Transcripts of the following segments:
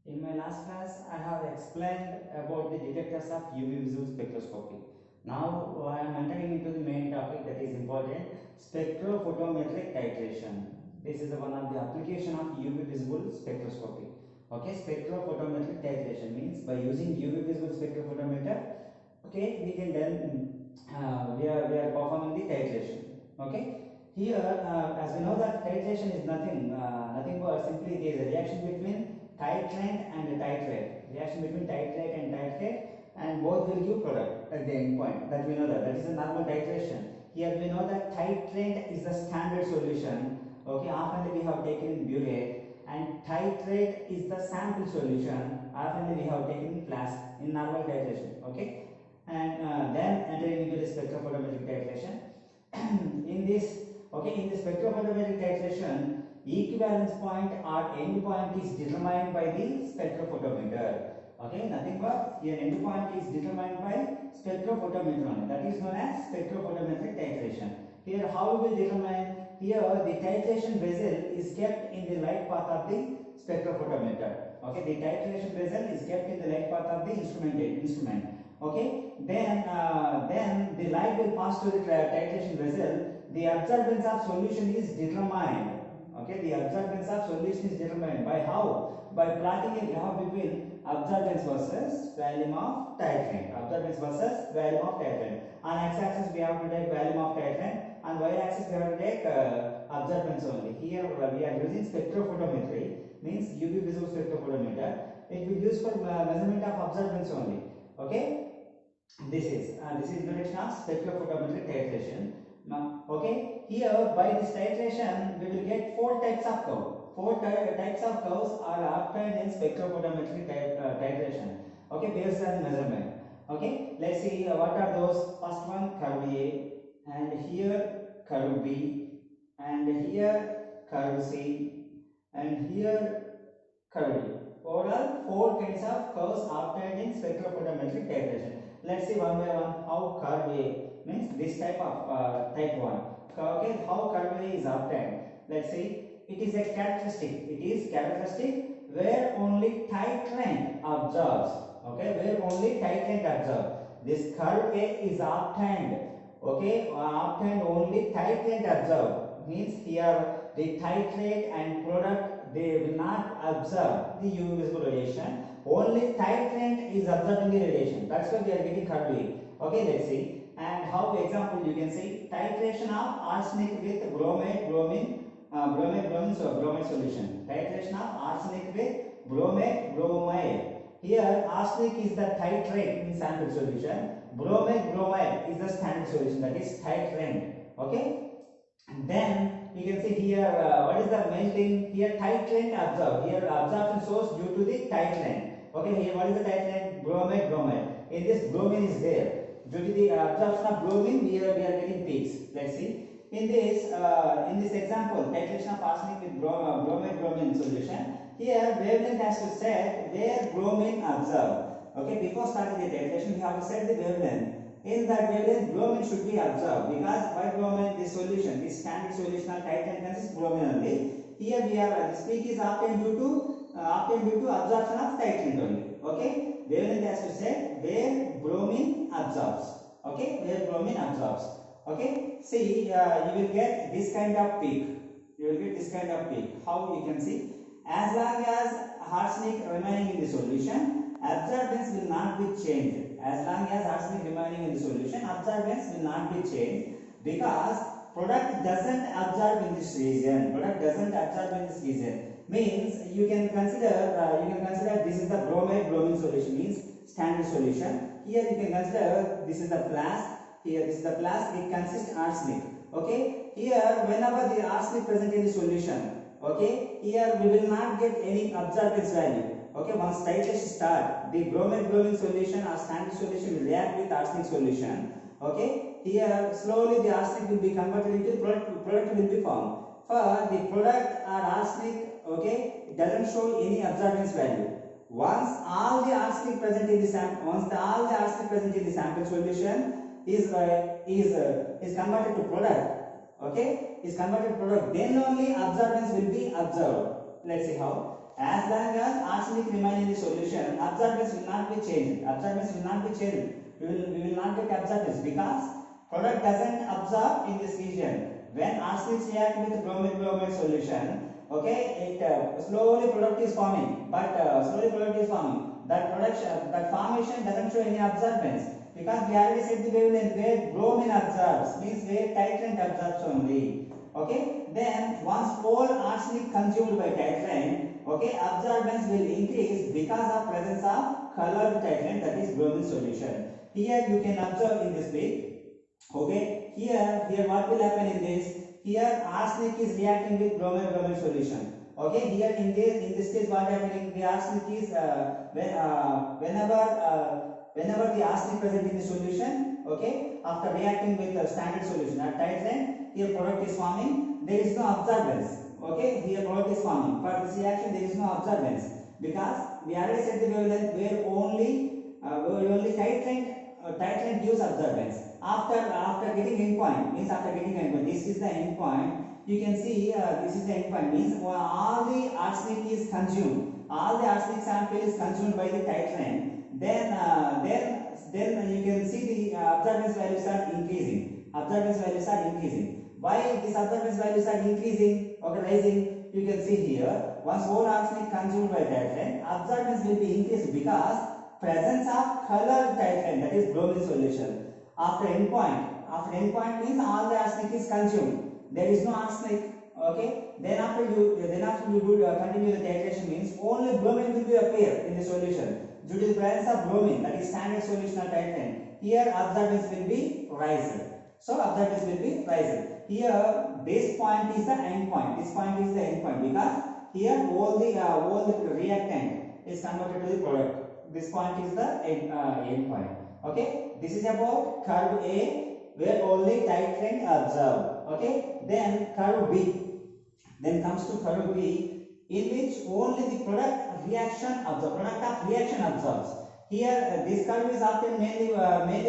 In my last class, I have explained about the detectors of UV visible spectroscopy. Now I am entering into the main topic that is important, spectrophotometric titration. This is one of the application of UV visible spectroscopy. Okay, spectrophotometric titration means by using UV visible spectrophotometer, okay, we can then we are performing the titration. Okay, here as we know that titration is nothing but simply there is a reaction between titrant and titrate. Reaction between titrate and titrate, and both will give product at the end point. That we know that is a normal titration. Here we know that titrant is the standard solution. Okay, often we have taken in butyrate, and titrate is the sample solution. Often we have taken in flask in normal titration. Okay, and then entering into the spectrophotometric titration. in this in the spectrophotometric titration, equivalence point or end point is determined by the spectrophotometer. Okay, nothing but here end point is determined by spectrophotometer only. That is known as spectrophotometric titration. Here how we will determine? Here the titration vessel is kept in the light path of the spectrophotometer. Okay, the titration vessel is kept in the light path of the instrument. Okay, then the light will pass to the titration vessel. The absorbance of solution is determined. Okay, the absorbance of solution is determined by how? By plotting a graph between absorbance versus volume of titrant. Absorbance versus volume of titrant. On x-axis we have to take volume of titrant, on y-axis we have to take absorbance only. Here we are using spectrophotometry, means UV visible spectrophotometer. It will use for measurement of absorbance only. Okay, this is introduction of spectrophotometric titration. Now, okay, here by this titration we will get four types of curve. Four types of curves are obtained in spectrophotometric titration. Okay, based on measurement. Okay, let's see what are those. First one, curve A, and here curve B, and here curve C, and here curve D. Overall, four kinds of curves obtained in spectrophotometric titration. Let's see one by one how curve A means this type of type 1. Okay, how curve A is obtained. Let's see, it is a characteristic. It is characteristic where only titrant absorbs. Okay, where only titrant absorbs. This curve A is obtained. Okay, obtained only titrant absorb. Means here the titrate and product, they will not absorb the UV visible radiation. Only titrant is absorbing the radiation. That's why we are getting curve A. Okay, let's see. And how, example, you can see titration of arsenic with bromide, bromine, so bromide solution. Titration of arsenic with bromide. Here arsenic is the titrate in sample solution. Bromide is the standard solution, that is titrant. Okay. And then you can see here what is the main thing here, titrant absorb. Here absorption source due to the titrant. Okay, here what is the titrant? Bromide. In this bromine is there. Due to the absorption of bromine, we are getting peaks. Let's see. In this example, titration of arsenic with bromine solution. Here wavelength has to set where bromine absorb. Okay, before starting the titration, we have to set the wavelength. In that wavelength, bromine should be absorbed, because by bromine this solution, this standard solution of titrant consists bromine only. Here we have this peak is obtained due to absorption of titrant only. Okay, wavelength has to set where bromine absorbs. Okay, where bromine absorbs. Okay, see you will get this kind of peak. You will get this kind of peak. How you can see? As long as arsenic remaining in the solution, absorbance will not be changed. As long as arsenic remaining in the solution, absorbance will not be changed, because product doesn't absorb in this region. Product doesn't absorb in this region. Means you can consider this is the bromine solution, means standard solution. Here you can consider this is the flask. Here this is the flask. It consists arsenic. Okay. Here whenever the arsenic present in the solution, okay, here we will not get any absorbance value. Okay, once titration start, the bromine solution or standard solution will react with arsenic solution. Okay, here slowly the arsenic will be converted into product will be formed. For the product or arsenic, okay, it doesn't show any absorbance value. Once all the arsenic present in the sample solution is converted to product, okay, is converted to product, then only absorbance will be observed. Let's see how. As long as arsenic remain in the solution, absorbance will not be changed. Absorbance will not be changed. We will not get absorbance because product doesn't absorb in this region. When arsenic react with bromide solution, okay, it slowly product is forming, but slowly product is forming. That formation doesn't show any absorbance because we already said the wavelength where bromine absorbs, means where titrant absorbs only. Okay, then once all arsenic consumed by titrant, okay, absorbance will increase because of presence of colored titrant, that is bromine solution. Here you can observe in this bit. Okay, here what will happen in this? Here arsenic is reacting with bromine solution. Okay, here in this case what happening? The arsenic is whenever the arsenic present in the solution, okay, after reacting with the standard solution at titrant, here product is forming. There is no absorbance. Okay, here product is forming. For this reaction, there is no absorbance because we already said the wavelength where only titrant gives absorbance. After getting endpoint, means after getting endpoint, this is the endpoint. You can see this is the endpoint, means all the arsenic is consumed. All the arsenic sample is consumed by the titrant. Then you can see the absorbance values are increasing. Absorbance values are increasing. Why these absorbance values are increasing or rising? You can see here. Once all arsenic consumed by titrant, absorbance will be increased because presence of colored titrant, that is bromine solution. After endpoint means all the arsenic is consumed. There is no arsenic. Okay. Then after you do continue the titration means only bromine will be appear in the solution due to the presence of bromine, that is standard solution of titrant. Here absorbance will be raised. So absorbance will be raised. Here this point is the end point. This point is the end point because here all the reactant is converted to the product. This point is the end point. Okay, this is about curve A where only titrant absorb. Okay, then curve B. Then comes to curve B in which only the product of reaction absorbs. Here this curve is often mainly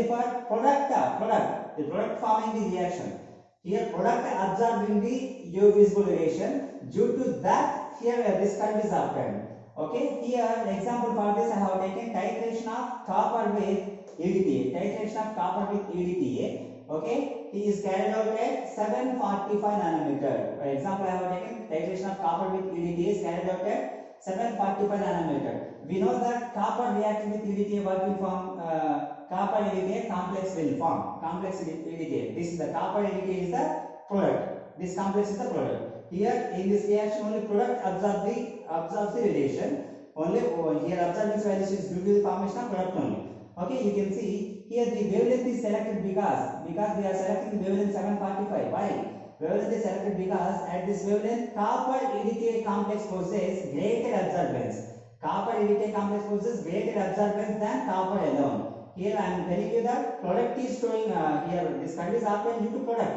for the product forming the reaction. Here product absorbed in the UV visible radiation. Due to that, here this curve is obtained. Okay, here example for this I have taken titration of copper with EDTA. Titration of copper with EDTA. Okay, it is carried out at 745 nanometer. For example, I have taken titration of copper with EDTA is carried out at 745 nanometer. We know that copper reacting with EDTA, what will form? Copper EDTA complex will form. Complex EDTA. This is the copper EDTA is the product. This complex is the product. Here in this reaction only product absorbs the radiation. Only here absorbance values is due to the formation of product only. Okay, you can see here the wavelength is selected because we are selecting the wavelength 745. Why? Wavelength is selected because at this wavelength copper EDTA complex possesses greater absorbance. Copper EDTA complex possesses greater absorbance than copper alone. Here I am telling you that product is showing here this curve is obtained due to product.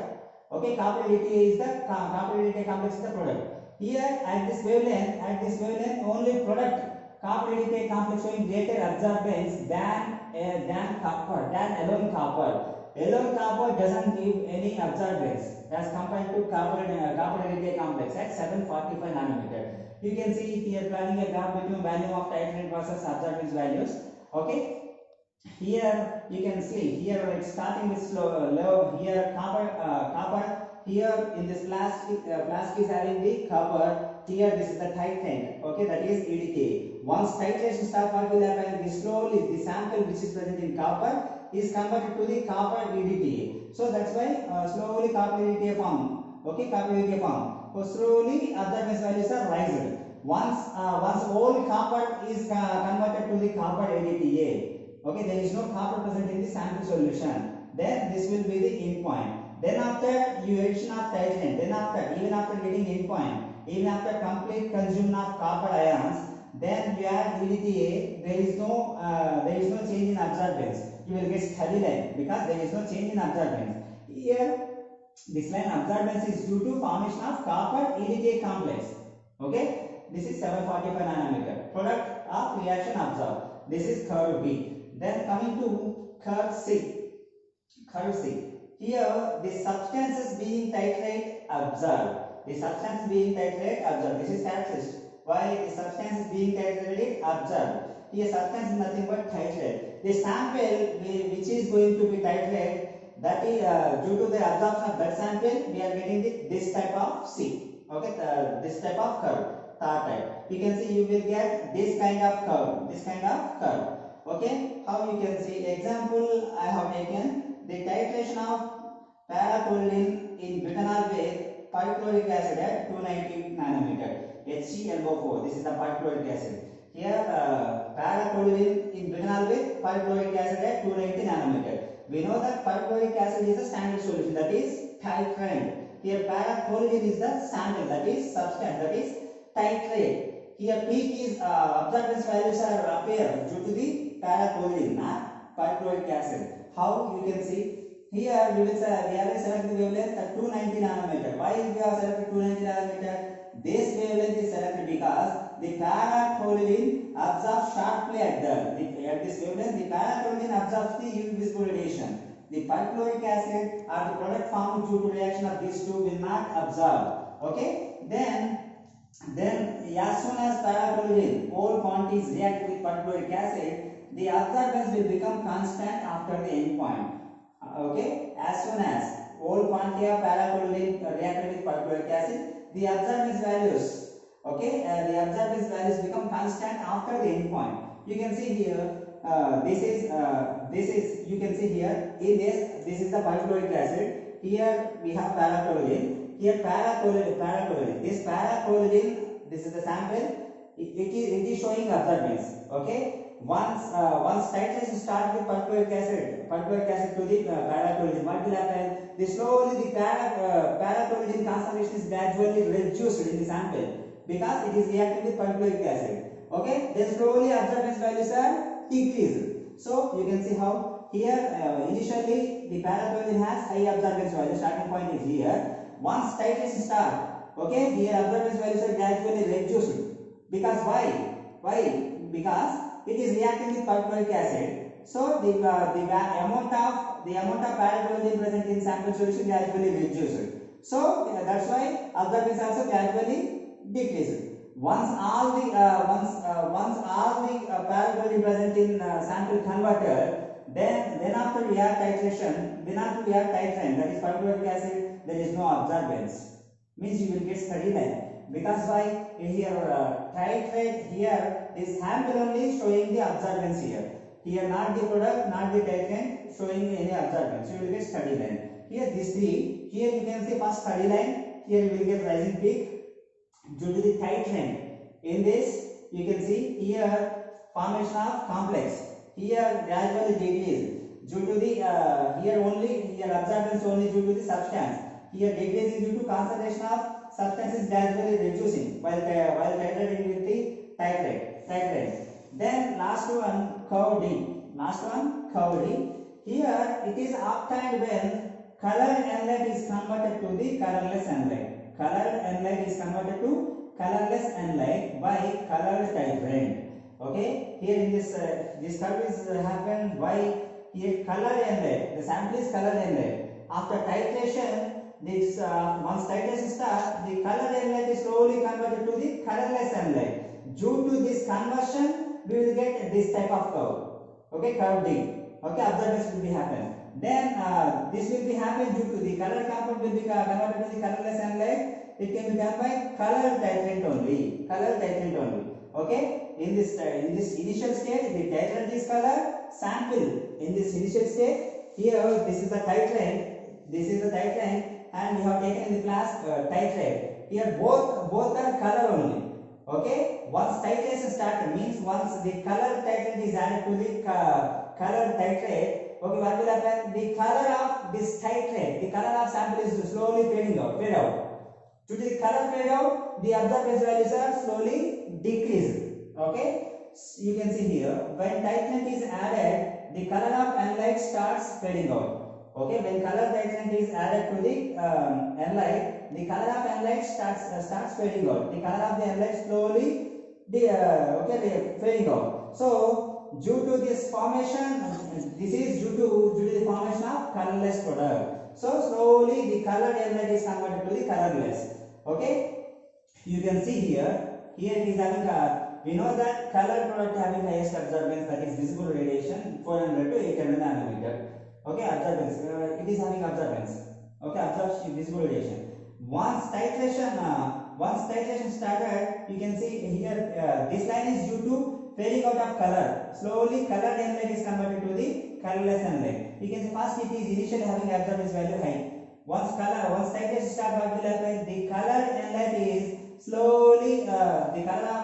Okay, copper EDTA is the copper EDTA complex is the product. Here at this wavelength only product copper EDTA complex showing greater absorbance than alone copper. Alone copper doesn't give any absorbance as compared to copper EDTA complex at 745 nanometer. You can see here planning a graph between value of titrant versus absorbance values. Okay. Here you can see here it's starting with low here copper here in this plastic is having the copper. Here this is the titrant. Okay, that is EDTA. Once titration starts, what will happen? Slowly the sample which is present in copper is converted to the copper EDTA. So that's why slowly copper EDTA form. Okay, copper EDTA form. So slowly absorbance values are rising. Once all copper is converted to the copper EDTA. Okay, there is no copper present in the sample solution. Then this will be the end point. Then after addition of titrant, even after getting end point, even after complete consumption of copper ions, then we add EDTA. There is no change in absorbance. You will get steady line because there is no change in absorbance. Here this line absorbance is due to formation of copper EDTA complex. Okay, this is 745 nanometer. Product of reaction absorbed. This is curve B. Then coming to curve C. Curve C. Here the substances being titrate absorb. The substance being titrate absorb. This is characteristic. Why the substance is being titrated? It absorbed. Here substance is nothing but titrate. The sample which is going to be titrated, that is due to the absorption of that sample, we are getting this type of C. Okay, this type of curve, star type. You can see you will get this kind of curve, this kind of curve. Okay, how you can see? Example I have taken the titration of paraquat in butanol with perchloric acid at 290 nanometer. HClO4. This is the perchloric acid. Here, paraquat in butanol with perchloric acid at 290 nanometer. We know that perchloric acid is a standard solution, that is titrant. Here, paraquat is the sample, that is substance, that is titrate. Here, peak is absorbance values are appear due to the paraquat, not perchloric acid. How you can see? Here we will select the wavelength at 290 nanometer. Why we have selected 290 nanometer? This wavelength is selected because the paraquat absorbs sharply at this wavelength. The paraquat absorbs the UV visible radiation. The perchloric acid or the product formed due to reaction of these two will not absorb. Okay? Then as soon as paraquat whole quantities react with perchloric acid, the absorbance will become constant after the end point. Okay, as soon as whole quantity of paraquat reacted with perchloric acid, the absorbance values, okay, the absorbance values become constant after the end point. You can see here, this is you can see here in this is the perchloric acid. Here we have paraquat. Here paraquat. This paraquat, this is the sample. It is showing absorbance. Okay. Once titration starts with perchloric acid to the paraquat, what will happen? Slowly the paraquat concentration is gradually reduced in the sample because it is reacting with perchloric acid. Okay, then slowly absorbance values are decreased. So you can see how here initially the paraquat has high absorbance value. Starting point is here. Once titration starts, okay, here absorbance values are gradually reduced. Because why? Because it is reacting with perchloric acid, so the amount of paraquat present in sample solution gradually reduced. So that's why absorbance also gradually decreases. Once all the paraquat present in sample converter, then after we have titration, that is perchloric acid, there is no absorbance. Means you will get steady line. Because why? Here titrate, here this sample only showing the absorbance here. Here not the product, not the titrant showing any absorbance. You will get steady line. Here this three. Here you can see first steady line. Here you will get rising peak due to the titrant. In this you can see here formation of complex. Here gradually decrease due to the here absorbance only due to the substance. Here decreasing due to concentration of substance is gradually reducing while titrating with the titrate. Then last one curve D. Here it is obtained when colored enlight is converted to the colorless enlight. Colored enlight is converted to colorless enlight by colored titrant. Okay, here in this curve is happened by here colored enlight. The sample is colored enlight. After titration, this once titration starts, the colored enlight is slowly converted to the colorless enlight. Due to this conversion, we will get this type of curve. Okay, curve D. Okay, absorbance will be happen. Then this will be happen due to the color compound will be converted to the colorless enlight. It can be done by colored titrant only. Okay, in this initial stage, the titrant is colored. Sample in this initial stage. Here, this is the titrant. And we have taken in the class titrate. Here both are color only. Okay. Once titration started, means once the color titrant is added to the color titrate. Okay, what will happen? The color of this titrate, the color of sample is slowly fade out. Due to the color fade out, the absorbance values are slowly decreased. Okay. You can see here when titrant is added, the color of enlight starts fading out. Okay, when color titrant is added to the enlight, the color of enlight starts fading out. The color of the enlight slowly fading out. So due to this formation, this is due to the formation of colorless product. So slowly the colored enlight is converted to the colorless. Okay, you can see here Here it is having a, we know that color product having highest absorbance, that is visible radiation 400 to 800 nanometer. Okay, absorbance, it is having absorbance. Okay, absorption visible radiation. Once titration started, you can see here this line is due to fading out of color. Slowly colored sunlight is converted to the colorless sunlight. You can see first it is initially having absorbance value high. Once titration start, what will happen? The colored sunlight is slowly the color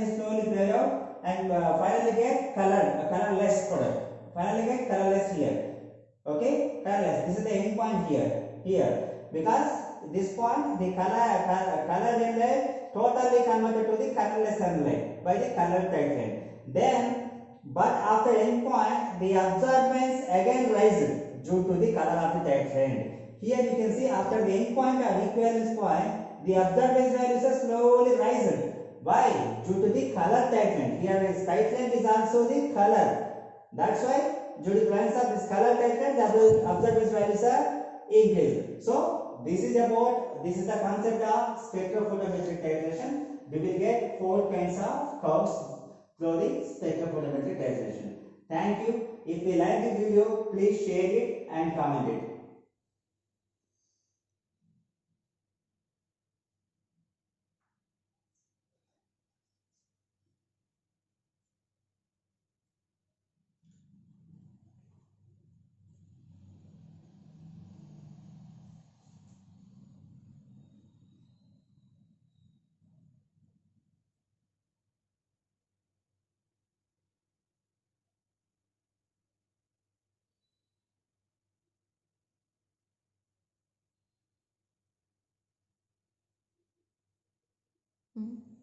is slowly fade out and finally get colorless product. Finally get colorless here. Okay, colorless. This is the end point here because this point the color sunlight totally converted to the colorless sunlight by the colored titan. Then, but after end point the absorbance again rises due to the color of the titan. Here you can see after the end point or equivalence point, the absorbance values are slowly rising. Why? Due to the color titan. Here is titan is also the color. That's why due to the presence of this color titan, the absorbance values are increased. So this is the concept of spectrophotometric titration. We will get 4 kinds of curves through the spectrophotometric titration. Thank you. If you like the video, please share it and comment it. Mhm.